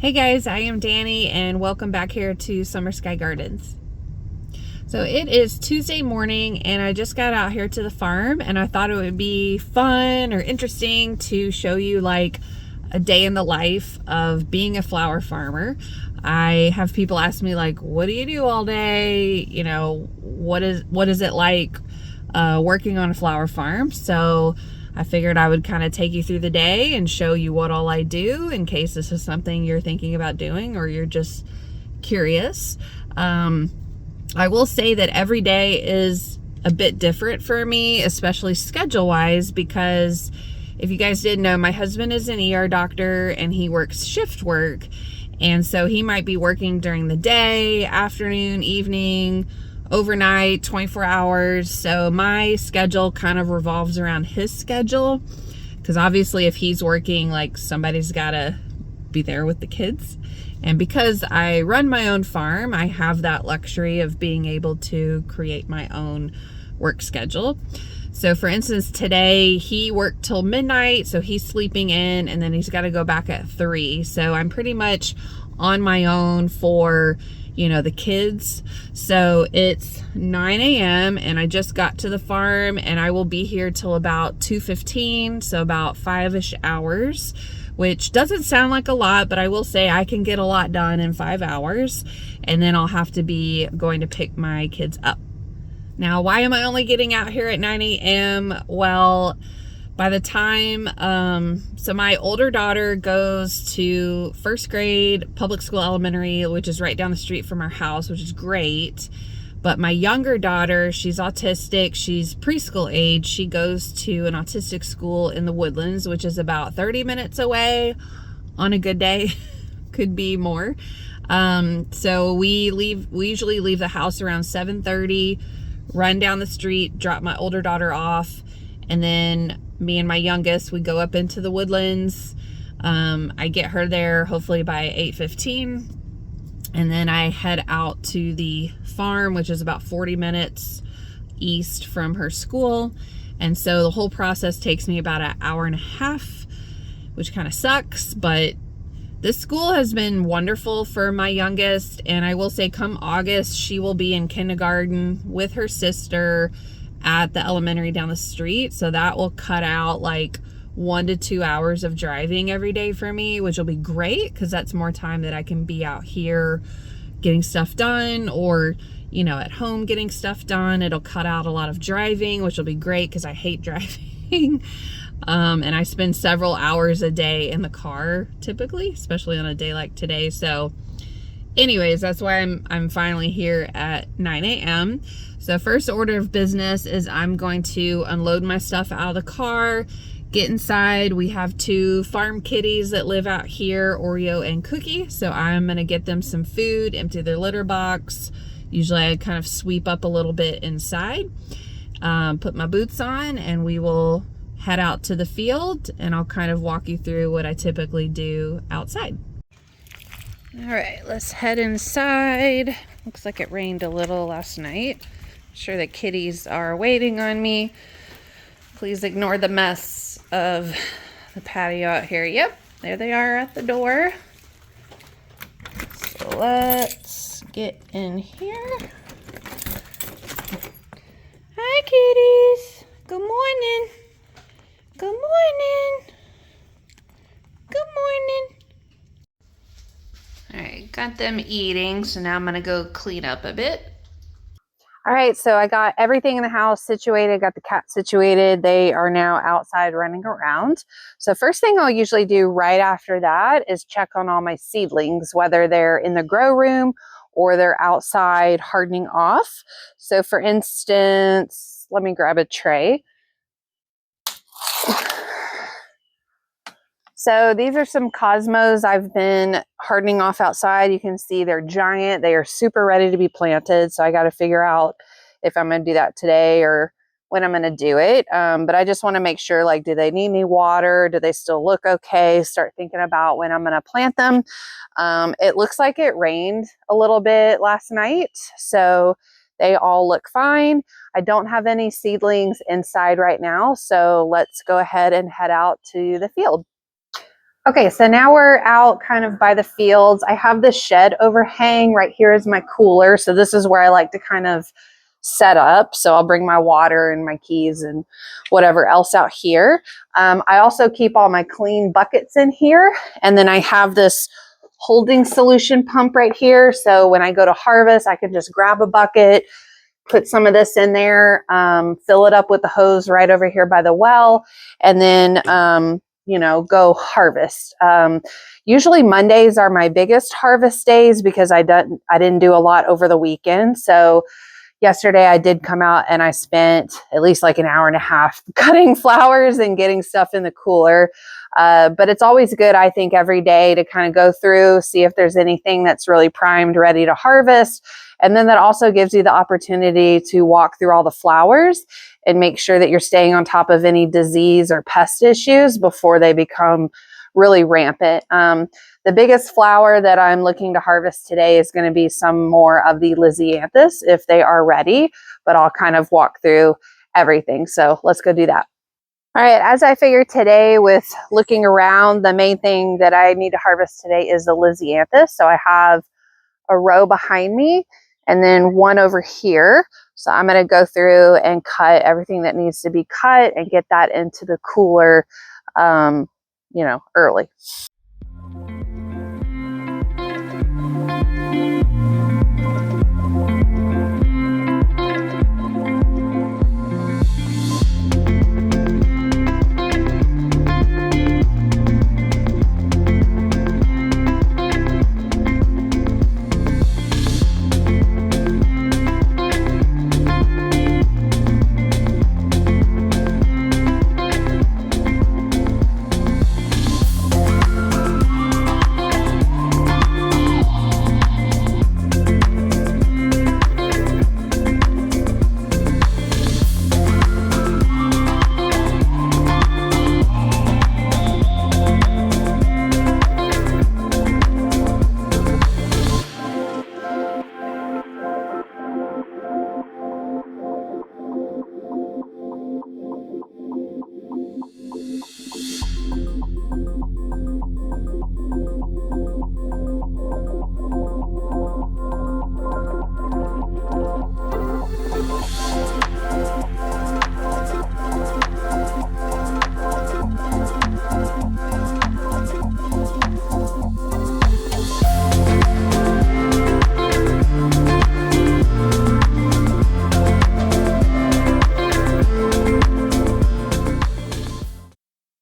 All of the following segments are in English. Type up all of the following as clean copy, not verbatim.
Hey guys, I am Dani and welcome back here to Summer Skye Gardens. So it is Tuesday morning and I just got out here to the farm and I thought it would be fun or interesting to show you like a day in the life of being a flower farmer. I have people ask me like, what do you do all day? You know, what is it like working on a flower farm? So I figured I would kind of take you through the day and show you what all I do in case this is something you're thinking about doing or you're just curious. I will say that every day is a bit different for me, especially schedule-wise, because if you guys didn't know, my husband is an ER doctor and he works shift work. And so he might be working during the day, afternoon, evening, overnight, 24 hours. So my schedule kind of revolves around his schedule because obviously if he's working, like somebody's got to be there with the kids. And because I run my own farm, I have that luxury of being able to create my own work schedule. So for instance, today he worked till midnight, so he's sleeping in and then he's got to go back at 3. So I'm pretty much on my own for, you know, the kids. So it's 9 a.m. and I just got to the farm and I will be here till about 2:15, so about 5-ish hours, which doesn't sound like a lot, but I will say I can get a lot done in 5 hours and then I'll have to be going to pick my kids up. Now, why am I only getting out here at 9 a.m.? Well, by the time, so my older daughter goes to first grade public school elementary, which is right down the street from our house, which is great. But my younger daughter, she's autistic. She's preschool age. She goes to an autistic school in the Woodlands, which is about 30 minutes away on a good day. Could be more. So we usually leave the house around 7:30, run down the street, drop my older daughter off, and then me and my youngest, we go up into the Woodlands. I get her there hopefully by 8:15, and then I head out to the farm, which is about 40 minutes east from her school. And so the whole process takes me about an hour and a half, which kind of sucks, but this school has been wonderful for my youngest, and I will say come August, she will be in kindergarten with her sister at the elementary down the street. So that will cut out like 1 to 2 hours of driving every day for me, which will be great because that's more time that I can be out here getting stuff done or, you know, at home getting stuff done. It'll cut out a lot of driving, which will be great because I hate driving. And I spend several hours a day in the car typically, especially on a day like today. So anyways, that's why I'm finally here at 9 a.m. So first order of business is I'm going to unload my stuff out of the car, get inside. We have 2 farm kitties that live out here, Oreo and Cookie. So I'm gonna get them some food, empty their litter box. Usually I kind of sweep up a little bit inside, put my boots on, and we will head out to the field and I'll kind of walk you through what I typically do outside. All right, let's head inside. Looks like it rained a little last night. I'm sure the kitties are waiting on me. Please ignore the mess of the patio out here. Yep, there they are at the door. So let's get in here. Hi, kitties. Good morning. Good morning. Good morning. All right, got them eating, so now I'm gonna go clean up a bit. All right, so I got everything in the house situated, got the cat situated. They are now outside running around. So first thing I'll usually do right after that is check on all my seedlings, whether they're in the grow room or they're outside hardening off. So for instance, let me grab a tray. So these are some cosmos I've been hardening off outside. You can see they're giant. They are super ready to be planted. So I got to figure out if I'm going to do that today or when I'm going to do it. But I just want to make sure, like, do they need any water? Do they still look okay? Start thinking about when I'm going to plant them. It looks like it rained a little bit last night. So they all look fine. I don't have any seedlings inside right now. So let's go ahead and head out to the field. Okay, so now we're out kind of by the fields. I have this shed overhang. Right here is my cooler. So this is where I like to kind of set up. So I'll bring my water and my keys and whatever else out here. I also keep all my clean buckets in here. And then I have this holding solution pump right here. So when I go to harvest, I can just grab a bucket, put some of this in there, fill it up with the hose right over here by the well, and then you know, go harvest. Usually Mondays are my biggest harvest days because I didn't do a lot over the weekend. So yesterday I did come out and I spent at least like an hour and a half cutting flowers and getting stuff in the cooler. But it's always good, I think, every day to kind of go through, see if there's anything that's really primed, ready to harvest. And then that also gives you the opportunity to walk through all the flowers and make sure that you're staying on top of any disease or pest issues before they become really rampant. The biggest flower that I'm looking to harvest today is going to be some more of the Lysianthus if they are ready, but I'll kind of walk through everything. So let's go do that. All right, as I figured today with looking around, the main thing that I need to harvest today is the Lysianthus. So I have a row behind me and then one over here. So I'm going to go through and cut everything that needs to be cut and get that into the cooler, you know, early.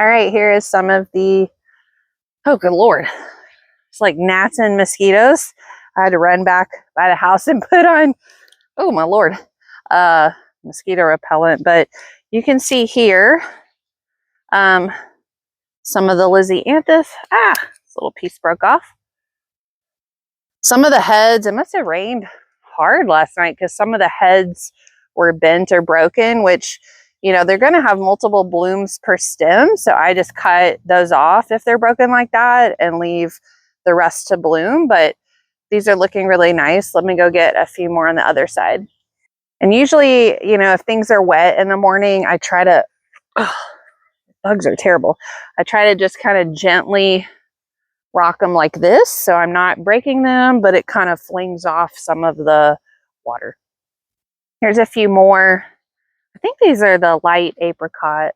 All right, here is some of the, oh, good Lord. It's like gnats and mosquitoes. I had to run back by the house and put on, oh my Lord, mosquito repellent. But you can see here some of the Lysianthus. This little piece broke off. Some of the heads, it must have rained hard last night because some of the heads were bent or broken, which, you know, they're going to have multiple blooms per stem. So I just cut those off if they're broken like that and leave the rest to bloom. But these are looking really nice. Let me go get a few more on the other side. And usually, you know, if things are wet in the morning, I try to, bugs are terrible. I try to just kind of gently rock them like this, so I'm not breaking them, but it kind of flings off some of the water. Here's a few more. I think these are the light apricot.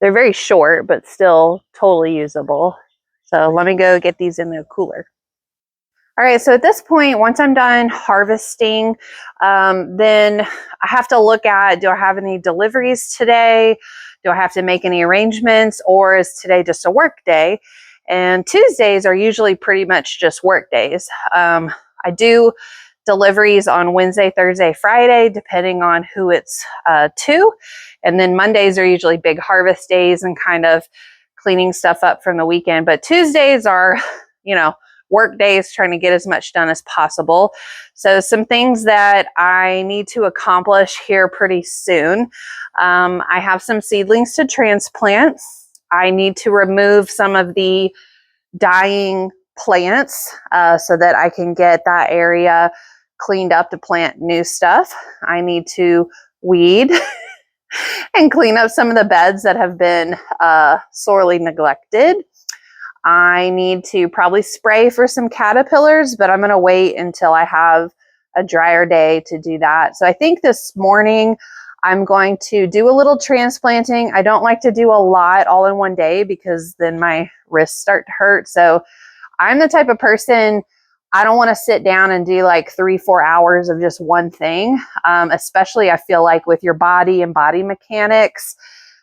They're very short, but still totally usable. So let me go get these in the cooler. All right, so at this point, once I'm done harvesting, then I have to look at, do I have any deliveries today? Do I have to make any arrangements, or is today just a work day? And Tuesdays are usually pretty much just work days. I do deliveries on Wednesday, Thursday, Friday, depending on who it's to. And then Mondays are usually big harvest days and kind of cleaning stuff up from the weekend. But Tuesdays are, you know, work days, trying to get as much done as possible. So some things that I need to accomplish here pretty soon. I have some seedlings to transplant. I need to remove some of the dying plants so that I can get that area cleaned up to plant new stuff. I need to weed and clean up some of the beds that have been sorely neglected. I need to probably spray for some caterpillars, but I'm going to wait until I have a drier day to do that. So I think this morning I'm going to do a little transplanting. I don't like to do a lot all in one day because then my wrists start to hurt. So I'm the type of person, I don't want to sit down and do like 3-4 hours of just one thing. Especially I feel like with your body and body mechanics,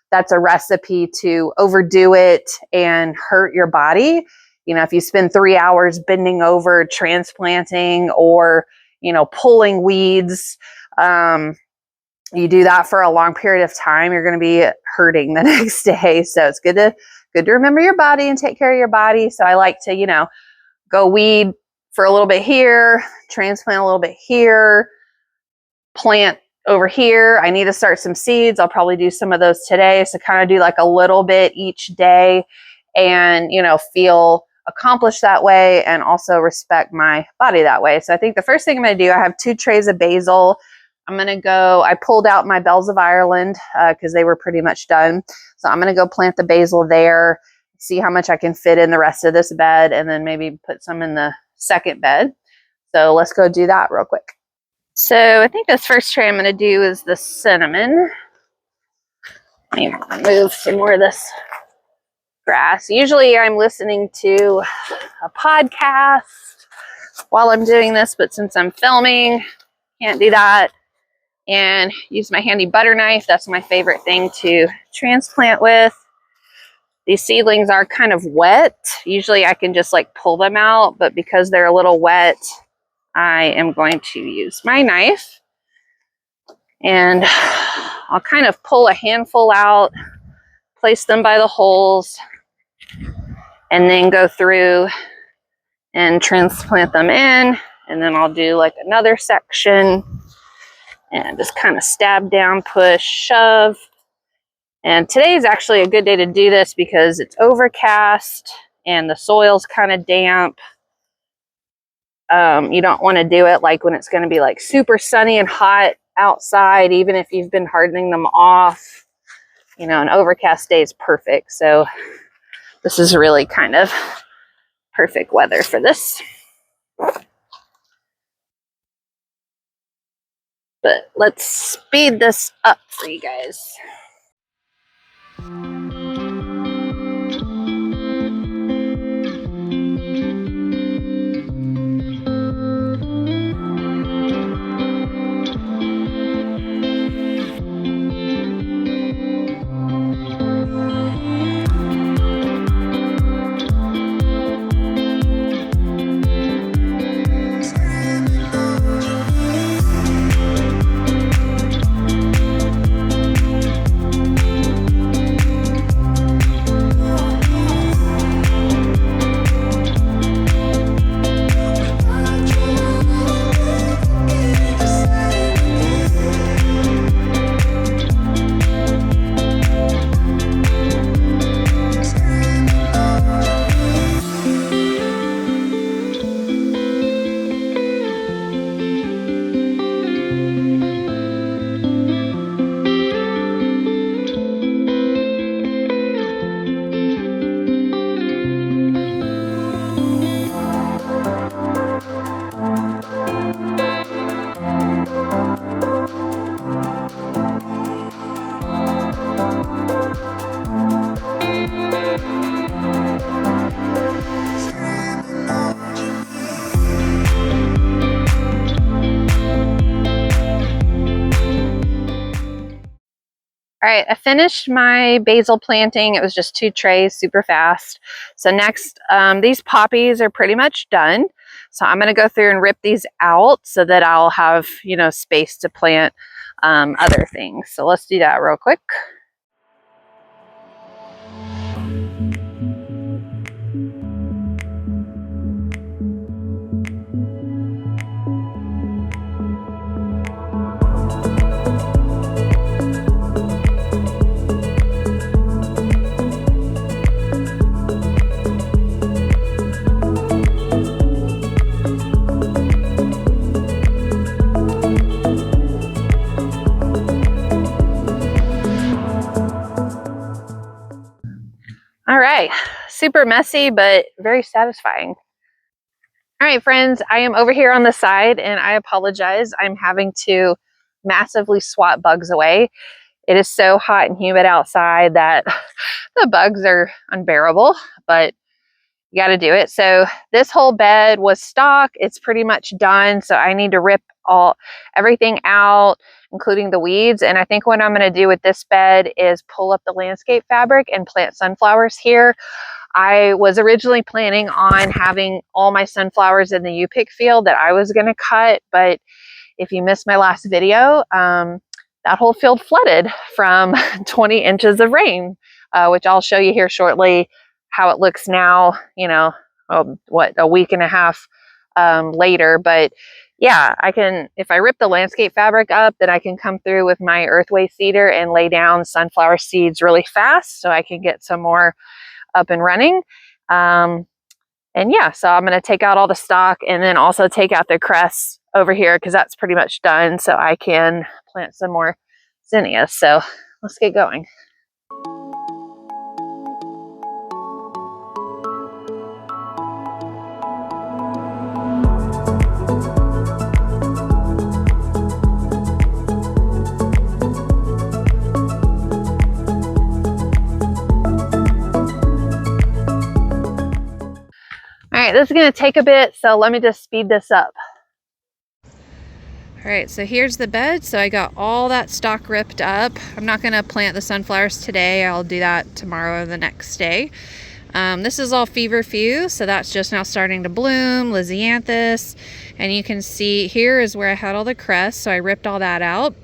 that's a recipe to overdo it and hurt your body. You know, if you spend 3 hours bending over transplanting or, you know, pulling weeds, you do that for a long period of time, you're going to be hurting the next day. So it's good to remember your body and take care of your body. So I like to, you know, go weed for a little bit here, transplant a little bit here, plant over here. I need to start some seeds. I'll probably do some of those today. So kind of do like a little bit each day and, you know, feel accomplished that way and also respect my body that way. So I think the first thing I'm going to do, I have 2 trays of basil. I'm going to go, I pulled out my bells of Ireland because they were pretty much done. So I'm going to go plant the basil there, see how much I can fit in the rest of this bed, and then maybe put some in the second bed. So let's go do that real quick. So I think this first tray I'm going to do is the cinnamon. Let me move some more of this grass. Usually I'm listening to a podcast while I'm doing this, but since I'm filming, can't do that. And use my handy butter knife. That's my favorite thing to transplant with. These seedlings are kind of wet. Usually I can just like pull them out, but because they're a little wet, I am going to use my knife. And I'll kind of pull a handful out, place them by the holes, and then go through and transplant them in. And then I'll do like another section and just kind of stab down, push, shove. And today is actually a good day to do this because it's overcast and the soil's kind of damp. You don't want to do it like when it's going to be like super sunny and hot outside, even if you've been hardening them off. You know, an overcast day is perfect. So this is really kind of perfect weather for this. But let's speed this up for you guys. All right, I finished my basil planting. It was just 2 trays, super fast. So next, these poppies are pretty much done. So I'm gonna go through and rip these out so that I'll have, you know, space to plant other things. So let's do that real quick. super messy, but very satisfying. All right, friends, I am over here on the side and I apologize. I'm having to massively swat bugs away. It is so hot and humid outside that the bugs are unbearable, but you got to do it. So this whole bed was stock. It's pretty much done. So I need to rip everything out, including the weeds. And I think what I'm going to do with this bed is pull up the landscape fabric and plant sunflowers here. I was originally planning on having all my sunflowers in the U-pick field that I was going to cut, but if you missed my last video, that whole field flooded from 20 inches of rain, which I'll show you here shortly how it looks now, you know, a week and a half later. But yeah, I can, if I rip the landscape fabric up, then I can come through with my earthway seeder and lay down sunflower seeds really fast so I can get some more up and running. And yeah, so I'm going to take out all the stock and then also take out the cress over here because that's pretty much done, so I can plant some more zinnias. So let's get going. All right, this is going to take a bit, so let me just speed this up. All right, so here's the bed. So I got all that stock ripped up. I'm not going to plant the sunflowers today. I'll do that tomorrow or the next day. This is all feverfew, so that's just now starting to bloom, Lisianthus. And you can see here is where I had all the cress, so I ripped all that out.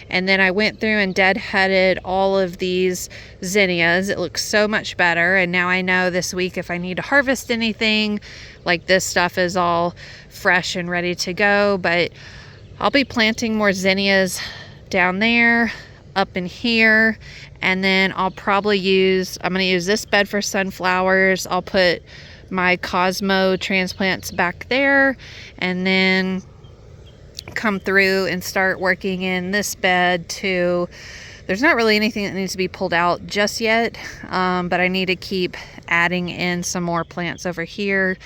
And then I went through and deadheaded all of these zinnias. It looks so much better. And now I know this week if I need to harvest anything, like this stuff is all fresh and ready to go. But I'll be planting more zinnias down there, up in here, and then I'll probably I'm going to use this bed for sunflowers. I'll put my Cosmo transplants back there, and then come through and start working in this bed too. There's not really anything that needs to be pulled out just yet, but I need to keep adding in some more plants over here.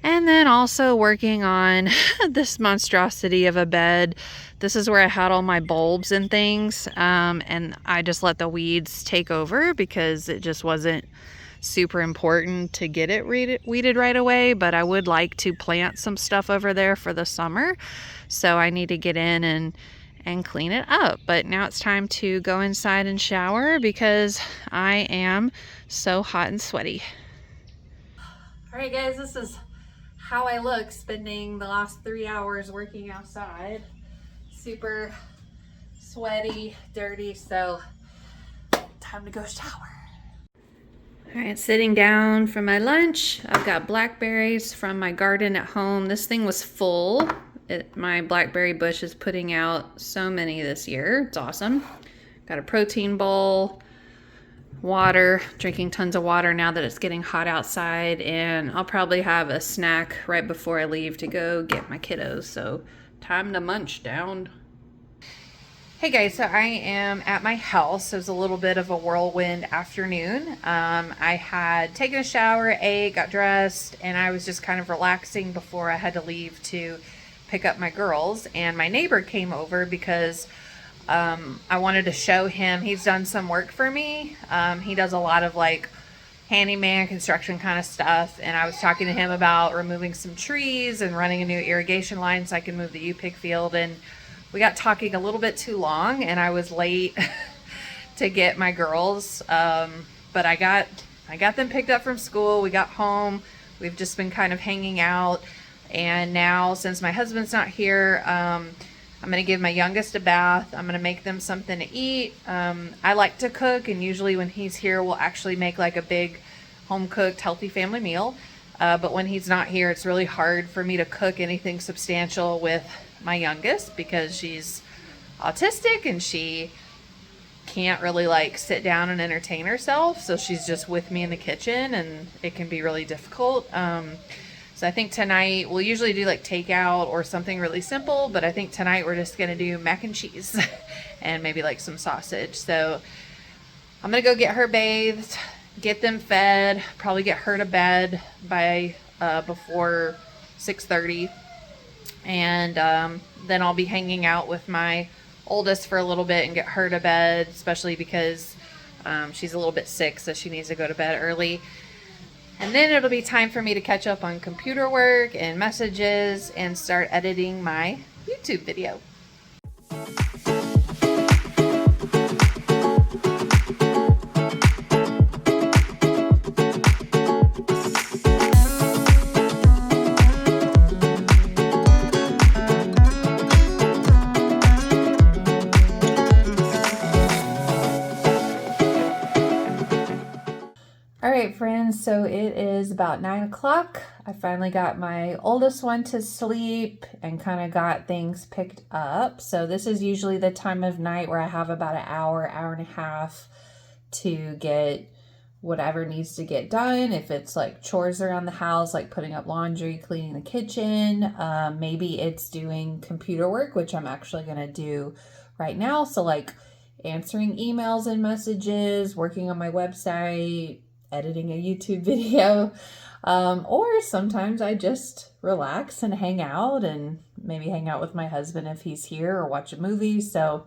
And then also working on this monstrosity of a bed. This is where I had all my bulbs and things, and I just let the weeds take over because it just wasn't super important to get it weeded right away. But I would like to plant some stuff over there for the summer, so I need to get in and clean it up. But now it's time to go inside and shower because I am so hot and sweaty. All right, guys, this is how I look spending the last 3 hours working outside. Super sweaty, dirty, so time to go shower. All right, sitting down for my lunch. I've got blackberries from my garden at home. This thing was full. My blackberry bush is putting out so many this year. It's awesome. Got a protein bowl, water, drinking tons of water now that it's getting hot outside, and I'll probably have a snack right before I leave to go get my kiddos, so time to munch down. Hey guys, so I am at my house. It was a little bit of a whirlwind afternoon. I had taken a shower, ate, got dressed, and I was just kind of relaxing before I had to leave to pick up my girls, and my neighbor came over because I wanted to show him. He's done some work for me. He does a lot of like handyman construction kind of stuff, and I was talking to him about removing some trees and running a new irrigation line so I can move the U-pick field, and we got talking a little bit too long and I was late to get my girls, but I got them picked up from school. We got home. We've just been kind of hanging out, and now since my husband's not here, I'm going to give my youngest a bath. I'm going to make them something to eat. I like to cook, and usually when he's here, we'll actually make like a big home-cooked, healthy family meal. But when he's not here, it's really hard for me to cook anything substantial with my youngest because she's autistic and she can't really like sit down and entertain herself. So she's just with me in the kitchen, and it can be really difficult. So I think tonight, we'll usually do like takeout or something really simple, but I think tonight we're just gonna do mac and cheese and maybe like some sausage. So I'm gonna go get her bathed, get them fed, probably get her to bed by before 6:30, and then I'll be hanging out with my oldest for a little bit and get her to bed, especially because she's a little bit sick, so she needs to go to bed early. And then it'll be time for me to catch up on computer work and messages and start editing my YouTube video. All right, friends, so it is about 9 o'clock. I finally got my oldest one to sleep and kind of got things picked up. So this is usually the time of night where I have about an hour, hour and a half to get whatever needs to get done. If it's like chores around the house, like putting up laundry, cleaning the kitchen, maybe it's doing computer work, which I'm actually going to do right now. So like answering emails and messages, working on my website, editing a YouTube video, or sometimes I just relax and hang out and maybe hang out with my husband if he's here or watch a movie. So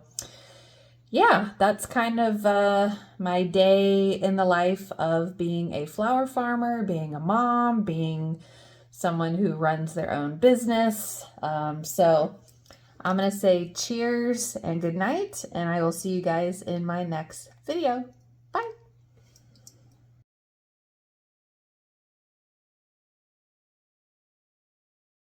yeah, that's kind of my day in the life of being a flower farmer, being a mom, being someone who runs their own business. So I'm going to say cheers and good night, and I will see you guys in my next video.